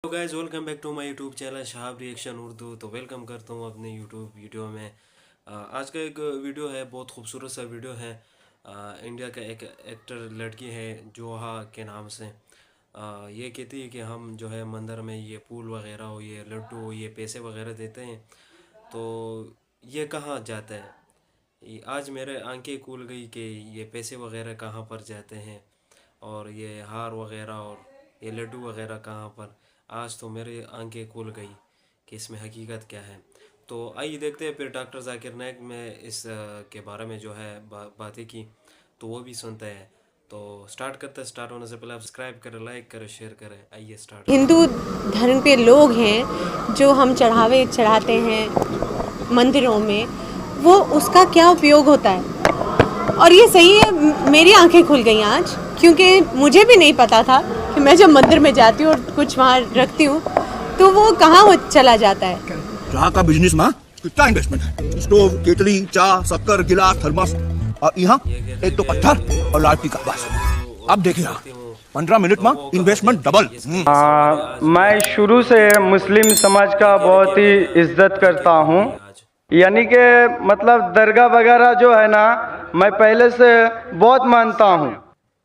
तो guys welcome back to my YouTube channel Shahab reaction Urdu. तो welcome करता हूँ अपने यूट्यूब वीडियो में। आज का एक वीडियो है, बहुत खूबसूरत सा वीडियो है। इंडिया का एक एक्टर लड़की है जोहा के नाम से। ये कहती है कि हम जो है मंदिर में ये फूल वगैरह हो, ये लड्डू हो, ये पैसे वगैरह देते हैं, तो ये कहाँ जाता है। आज मेरे आंखें खुल गई कि ये पैसे वगैरह कहाँ पर जाते हैं, और ये हार वगैरह और ये लड्डू वगैरह कहाँ पर। आज तो मेरी आंखें खुल गई कि इसमें हकीकत क्या है। तो आइए देखते हैं फिर डॉक्टर जाकिर नाइक में इस के बारे में जो है बातें की, तो वो भी सुनते हैं। तो स्टार्ट करते हैं। स्टार्ट होने से पहले आप सब्सक्राइब करें, लाइक करें, शेयर करें। आइए स्टार्ट। हिंदू धर्म के लोग हैं जो हम चढ़ावे चढ़ाते हैं मंदिरों में, वो उसका क्या उपयोग होता है। और ये सही है, मेरी आंखें खुल गई आज, क्योंकि मुझे भी नहीं पता था कि मैं जब मंदिर में जाती हूँ और कुछ वहाँ रखती हूँ तो वो कहाँ चला जाता है। चाह का बिजनेस में कितना इन्वेस्टमेंट है, स्टोव, केतली, चाय, शक्कर, गिलास, थर्मस, और यहाँ एक तो पत्थर और लाठी का बस। अब देखिए 15 मिनट में इन्वेस्टमेंट डबल। मैं शुरू से मुस्लिम समाज का बहुत ही इज्जत करता हूँ, यानी कि मतलब दरगाह वगैरह जो है ना, मैं पहले से बहुत मानता हूँ।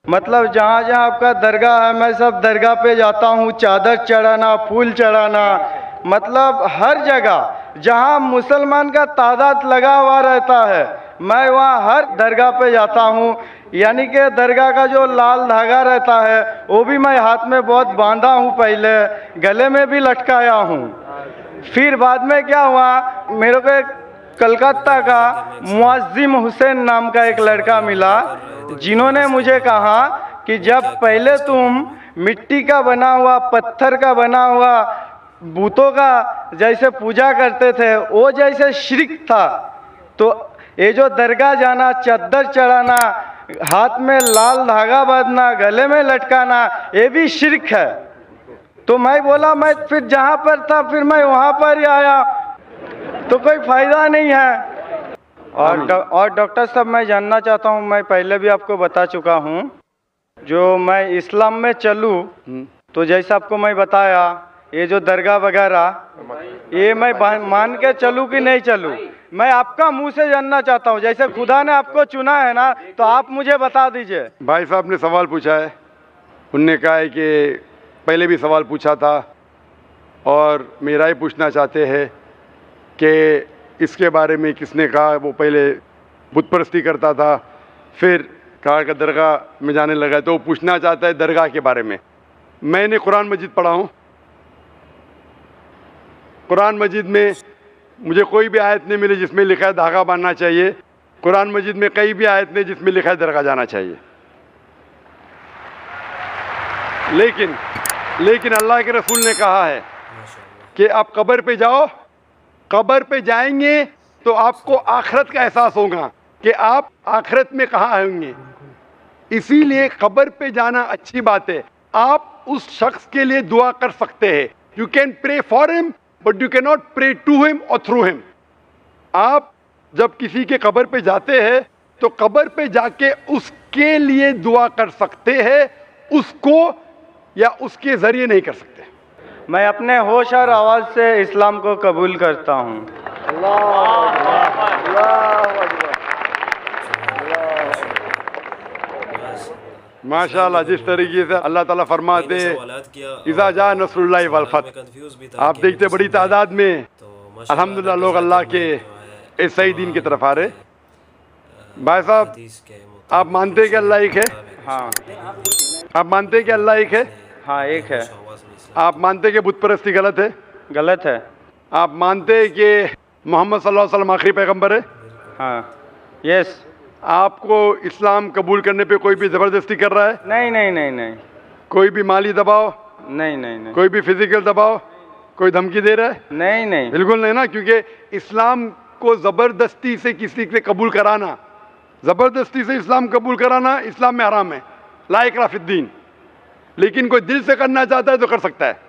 मतलब जहाँ जहाँ आपका दरगाह है, मैं सब दरगाह पे जाता हूँ, चादर चढ़ाना, फूल चढ़ाना, मतलब हर जगह जहाँ मुसलमान का तादाद लगा हुआ रहता है, मैं वहाँ हर दरगाह पे जाता हूँ। यानी कि दरगाह का जो लाल धागा रहता है वो भी मैं हाथ में बहुत बांधा हूँ, पहले गले में भी लटकाया हूँ। फिर बाद में क्या हुआ, मेरे को एक कलकत्ता का मुअज्जिम हुसैन नाम का एक लड़का मिला, जिन्होंने मुझे कहा कि जब पहले तुम मिट्टी का बना हुआ, पत्थर का बना हुआ बूतों का जैसे पूजा करते थे, वो जैसे शिर्क था, तो ये जो दरगाह जाना, चादर चढ़ाना, हाथ में लाल धागा बांधना, गले में लटकाना, ये भी शिर्क है। तो मैं बोला, मैं फिर जहाँ पर था फिर मैं वहाँ पर ही आया, तो कोई फायदा नहीं है। और डॉक्टर साहब, मैं जानना चाहता हूँ, मैं पहले भी आपको बता चुका हूँ, जो मैं इस्लाम में चलूँ तो जैसा आपको मैं बताया, ये जो दरगाह वगैरह ये मैं मान के चलूँ कि नहीं चलूँ, मैं आपका मुंह से जानना चाहता हूँ। जैसे खुदा ने आपको चुना है ना, तो आप मुझे बता दीजिए। भाई साहब ने सवाल पूछा है, उनने कहा है कि पहले भी सवाल पूछा था और मेरा ही पूछना चाहते हैं कि इसके बारे में किसने कहा। वो पहले बुत परस्ती करता था, फिर कहा कि दरगाह में जाने लगा, तो वो पूछना चाहता है दरगाह के बारे में। मैंने कुरान मजीद पढ़ा हूँ, कुरान मजीद में मुझे कोई भी आयत नहीं मिली जिसमें लिखा है धागा बांधना चाहिए। कुरान मजीद में कई भी आयत नहीं जिसमें लिखा है दरगाह जाना चाहिए। लेकिन अल्लाह के रसूल ने कहा है कि आप कब्र पे जाओ, कब्र पे जाएंगे तो आपको आखिरत का एहसास होगा कि आप आखिरत में कहाँ होंगे। इसीलिए कब्र पे जाना अच्छी बात है। आप उस शख्स के लिए दुआ कर सकते हैं, you can pray for him but you can not pray to him or through him. आप जब किसी के कब्र पे जाते हैं तो कब्र पे जाके उसके लिए दुआ कर सकते हैं, उसको या उसके जरिए नहीं कर सकते। मैं अपने होश और आवाज़ से इस्लाम को कबूल करता हूँ। माशाल्लाह, जिस तरीके से अल्लाह ताला फरमाते हैं इज़ा जा नसरुल्लाहि वल फतह, आप देखते बड़ी तादाद में अल्हम्दुलिल्लाह लोग अल्लाह के इस सही दीन की तरफ आ रहे। भाई साहब, आप मानते हैं कि अल्लाह एक है? हाँ। आप मानते हैं कि अल्लाह एक है? हाँ, एक है। आप मानते हैं कि बुत परस्ती गलत है? गलत है। आप मानते हैं कि मोहम्मद सल्लल्लाहु अलैहि वसल्लम आखिरी पैगंबर है? हाँ, यस। आपको इस्लाम कबूल करने पे कोई भी ज़बरदस्ती कर रहा है? नहीं नहीं नहीं नहीं। कोई भी माली दबाव? नहीं नहीं नहीं। कोई भी फिजिकल दबाव? कोई धमकी दे रहा है? नहीं नहीं। बिल्कुल नहीं ना, क्योंकि इस्लाम को ज़बरदस्ती से किसी से कबूल कराना, ज़बरदस्ती से इस्लाम कबूल कराना इस्लाम में हराम है, ला इकराह फिद्दीन। लेकिन कोई दिल से करना चाहता है तो कर सकता है।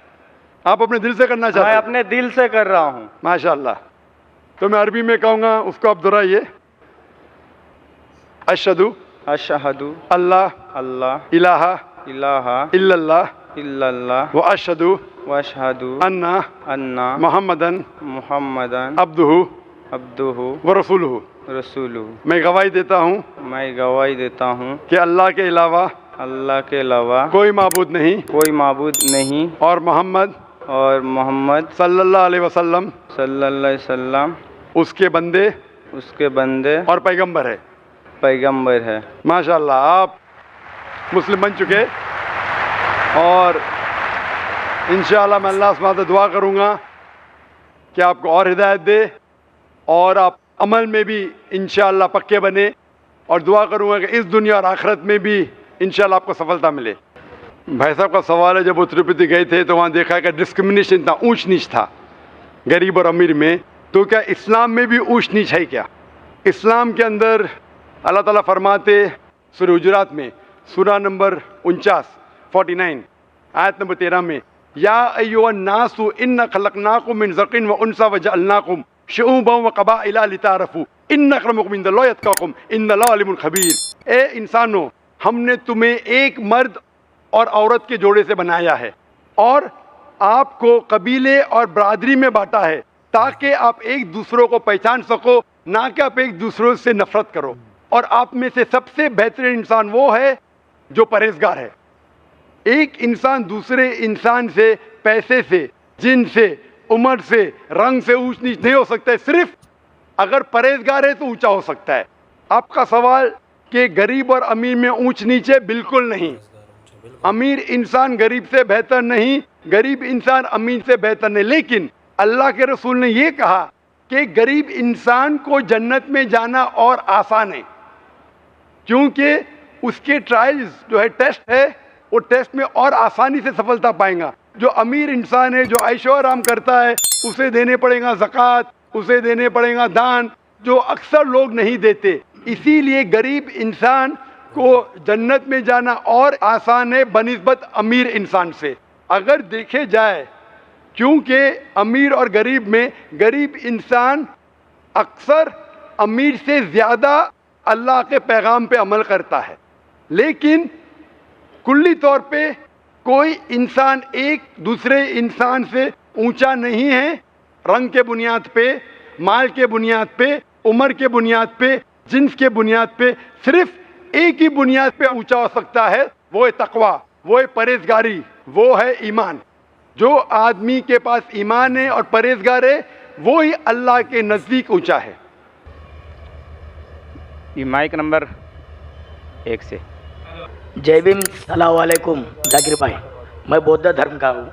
आप अपने दिल से करना चाहते हैं? मैं अपने दिल से कर रहा हूँ। माशाल्लाह। तो मैं अरबी में कहूँगा, उसको आप दोहराइए। अशहदु अल्लाह इलाहा इलाहा इल्लल्लाह इल्लल्लाह व अशहदु वशहदु अन्ना अन्ना मुहम्मदन मुहम्मदन अब्दुहु अब्दुहु व रसूलुहु। रसूलुहु। मैं गवाही देता हूँ मैं गवाही देता हूँ कि अल्लाह के अलावा अल्लाह के अलावा कोई माबूद नहीं कोई माबूद नहीं और मोहम्मद और मोहम्मद सल्लल्लाहु अलैहि वसल्लम सल्लल्लाहु अलैहि वसल्लम उसके बंदे उसके बंदे और पैगंबर है। पैगंबर है। माशाल्लाह, आप मुस्लिम बन चुके और इंशाअल्लाह मैं अल्लाह से दुआ करूँगा कि आपको और हिदायत दे और आप अमल में भी इंशाअल्लाह पक्के बने, और दुआ करूँगा कि इस दुनिया और आखिरत में भी इंशाअल्लाह आपको सफलता मिले। भाई साहब का सवाल है, जब वो तिरुपति गए थे तो वहाँ देखा कि डिस्क्रिमिनेशन था, ऊंच नीच था गरीब और अमीर में, तो क्या इस्लाम में भी ऊंच नीच है क्या? इस्लाम के अंदर अल्लाह ताला फरमाते सूरह हुजुरात में सूरा नंबर 49 आयत नंबर 13 में, या अय्युहन नासु इन्ना खलकनाकुम मिन ज़किन व उनसा व जअलनाकुम शुऊबन व क़बाइला लितारफू इन्न अक्रमकुम इंदल्लाहि अत्क़ाकुम इन्नल्लाह अलीमुन खबीर। ए इंसानों, हमने तुम्हें एक मर्द और औरत के जोड़े से बनाया है और आपको कबीले और बरादरी में बांटा है ताकि आप एक दूसरों को पहचान सको, ना कि आप एक दूसरों से नफरत करो। और आप में से सबसे बेहतरीन इंसान वो है जो परहेजगार है। एक इंसान दूसरे इंसान से पैसे से, जिन से, उम्र से, रंग से ऊंच नीच नहीं हो सकता है, सिर्फ अगर परहेजगार है तो ऊंचा हो सकता है। आपका सवाल कि गरीब और अमीर में ऊंच नीच है, बिल्कुल नहीं। अमीर इंसान गरीब से बेहतर नहीं, गरीब इंसान अमीर से बेहतर नहीं, लेकिन अल्लाह के रसूल ने ये कहा कि गरीब इंसान को जन्नत में जाना और आसान है, क्योंकि उसके ट्रायल्स जो है, टेस्ट है, वो टेस्ट में और आसानी से सफलता पाएगा। जो अमीर इंसान है, जो ऐशो आराम करता है, उसे देने पड़ेगा ज़कात, उसे देने पड़ेगा दान, जो अक्सर लोग नहीं देते। इसीलिए गरीब इंसान को जन्नत में जाना और आसान है बनिस्बत अमीर इंसान से, अगर देखे जाए, क्योंकि अमीर और गरीब में गरीब इंसान अक्सर अमीर से ज़्यादा अल्लाह के पैगाम पे अमल करता है। लेकिन कुल्ली तौर पे कोई इंसान एक दूसरे इंसान से ऊंचा नहीं है, रंग के बुनियाद पे, माल के बुनियाद पे, उम्र के बुनियाद पे, जिन्स के बुनियाद पे, सिर्फ एक ही बुनियाद पे ऊंचा हो सकता है, वो है तकवा, वो है परहेजगारी, वो है ईमान। जो आदमी के पास ईमान है और परहेजगार है, वो ही अल्लाह के नज़दीक ऊंचा है। ये माइक नंबर 1 से। जय भीम, सलाम वालेकुम जाकिर भाई। मैं बौद्ध धर्म का हूँ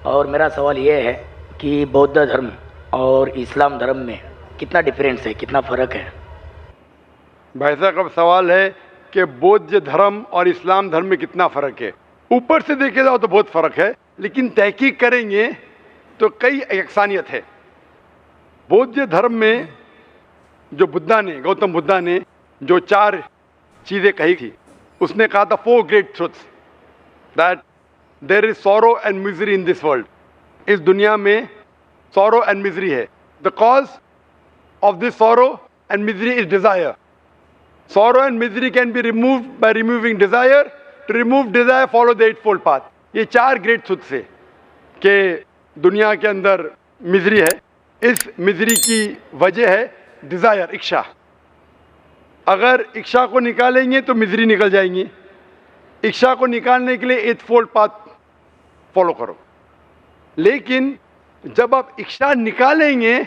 और मेरा सवाल ये है कि बौद्ध धर्म और इस्लाम धर्म में कितना डिफरेंस है, कितना फ़र्क है? भाई साहब का सवाल है कि बौद्ध धर्म और इस्लाम धर्म में कितना फ़र्क है। ऊपर से देखे जाओ तो बहुत फ़र्क है, लेकिन तहकीक करेंगे तो कई यकसानियत है। बौद्ध धर्म में जो बुद्धा ने, गौतम बुद्धा ने जो 4 चीज़ें कही थी, उसने कहा था 4 great truths, that there is sorrow and misery in this world. इस दुनिया में सॉरो एंड मिजरी है। The cause of this sorrow and misery is desire. Sorrow and misery can be removed by removing desire. To remove desire follow the 8-fold path. ये 4 great truths है कि दुनिया के अंदर मिजरी है, इस misery की वजह है डिजायर, इच्छा। अगर इच्छा को निकालेंगे तो मिजरी निकल जाएंगी। इच्छा को निकालने के लिए 8-fold पाथ फॉलो करो। लेकिन जब आप इच्छा निकालेंगे,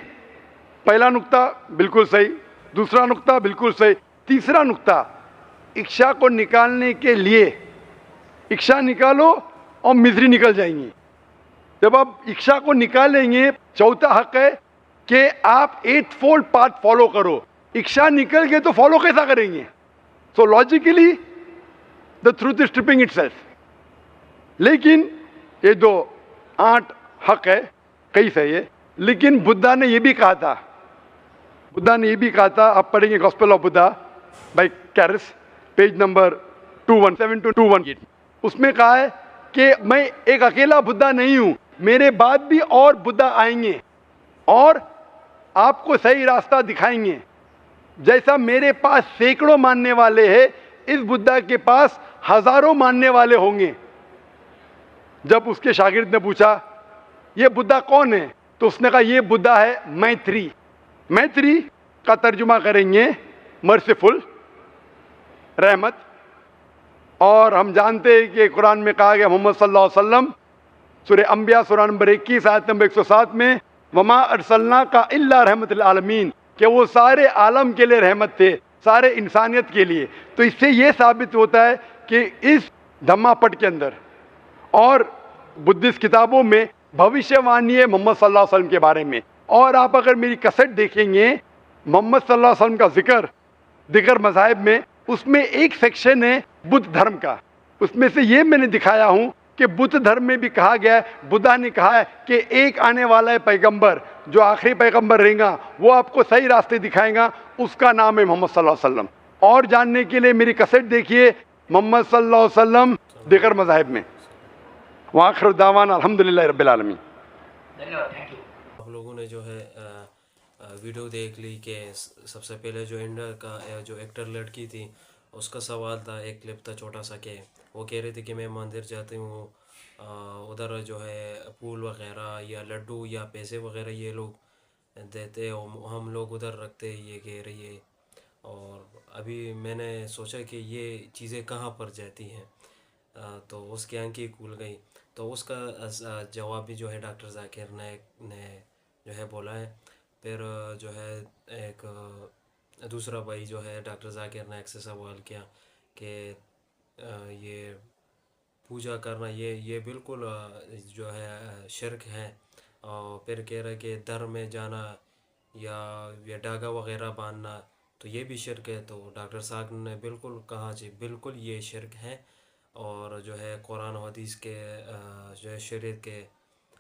पहला नुक्ता बिल्कुल सही, दूसरा नुक्ता बिल्कुल सही, तीसरा नुक्ता, इच्छा को निकालने के लिए इच्छा निकालो और मिजरी निकल जाएंगी। जब आप इच्छा को निकालेंगे, चौथा हक है कि आप 8-fold पाथ फॉलो करो। इच्छा निकल गए तो फॉलो कैसा करेंगे? So logically the truth is tripping itself. लेकिन ये 8 हक है, कई सही है। लेकिन बुद्धा ने ये भी कहा था, बुद्धा ने ये भी कहा था, आप पढ़ेंगे gospel of Buddha by Carus, page number 217 to 218। उसमें कहा है कि मैं एक अकेला बुद्धा नहीं हूँ, मेरे बाद भी और बुद्धा आएंगे और आपको सही रास्ता दिखाएंगे। जैसा मेरे पास सैकड़ों मानने वाले हैं, इस बुद्धा के पास हजारों मानने वाले होंगे। जब उसके शागिर्द ने पूछा ये बुद्धा कौन है, तो उसने कहा ये बुद्धा है मैत्री। मैत्री का तर्जुमा करेंगे मर्सीफुल, रहमत। और हम जानते हैं कि कुरान में कहा गया मोहम्मद सल्लल्लाहु अलैहि वसल्लम, सूरह अंबिया सूरह नंबर 21 आयत नंबर 107 में, वमा अरसलना का इल्ला रहमतुल आलमीन, कि वो सारे आलम के लिए रहमत थे, सारे इंसानियत के लिए। तो इससे ये साबित होता है कि इस धम्मापट के अंदर और बुद्धिस्ट किताबों में भविष्यवाणी है मोहम्मद सल्लल्लाहु अलैहि वसल्लम के बारे में। और आप अगर मेरी कसट देखेंगे मोहम्मद सल्लल्लाहु अलैहि वसल्लम का जिक्र दिगर मज़ाहिब में, उसमें एक सेक्शन है बुद्ध धर्म का। उसमें से ये मैंने दिखाया हूँ कि बुद्ध धर्म में भी कहा गया है, बुद्धा ने कहा है कि एक आने वाला है पैगंबर, जो आखिरी पैगंबर रहेगा वो आपको सही रास्ते दिखाएगा, उसका नाम है मोहम्मद सल्लल्लाहु अलैहि वसल्लम। और जानने के लिए मेरी कसट देखिए मोहम्मद सल्लल्लाहु अलैहि वसल्लम दिगर मज़ाहिब में। वाखिर दावाना अल्हम्दुलिल्लाहि रब्बिल आलमीन। आप लोगों ने जो है वीडियो देख ली कि सबसे पहले जो इंडिया का जो एक्टर लड़की थी उसका सवाल था, एक क्लिप था छोटा सा, कि वो कह रही थी कि मैं मंदिर जाती हूँ, उधर जो है फूल वगैरह या लड्डू या पैसे वगैरह ये लोग देते, हम लोग उधर रखते, ये कह रही है। और अभी मैंने सोचा कि ये चीज़ें कहाँ पर जाती हैं, तो उसकी आंखें खुल गई। तो उसका जवाब भी जो है डॉक्टर जाकिर नायक ने जो है बोला है। फिर जो है एक दूसरा भाई जो है डॉक्टर जाकिर नायक से सवाल किया कि ये पूजा करना ये बिल्कुल जो है शिर्क है। और फिर कह रहा है कि धर्म में जाना या ये धागा वगैरह बांधना तो ये भी शिर्क है। तो डॉक्टर साहब ने बिल्कुल कहा जी बिल्कुल ये शिर्क है, और जो है कुरान हदीस के जो है शरीयत के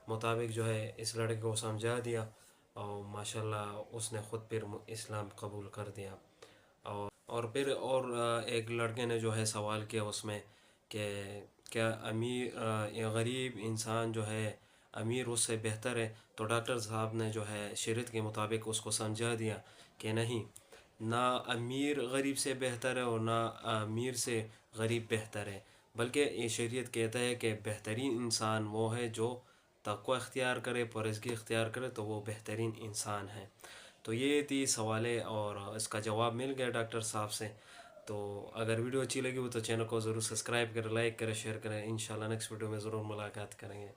मुताबिक जो है इस लड़के को समझा दिया, और माशाल्लाह उसने ख़ुद फिर इस्लाम कबूल कर दिया। और फिर एक लड़के ने जो है सवाल किया उसमें कि क्या अमीर गरीब इंसान जो है अमीर उससे बेहतर है, तो डॉक्टर साहब ने जो है शरीयत के मुताबिक उसको समझा दिया कि नहीं, ना अमीर गरीब से बेहतर है और ना अमीर से गरीब बेहतर है, बल्कि ये शरीयत कहता है कि बेहतरीन इंसान वो है जो तक़वा इख्तियार करे, परज़गी इख्तियार करे, तो वो बेहतरीन इंसान है। तो ये थी सवालें और इसका जवाब मिल गया डॉक्टर साहब से। तो अगर वीडियो अच्छी लगी हो तो चैनल को ज़रूर सब्सक्राइब करें, लाइक करें, शेयर करें। इंशाल्लाह नेक्स्ट वीडियो में ज़रूर मुलाकात करेंगे।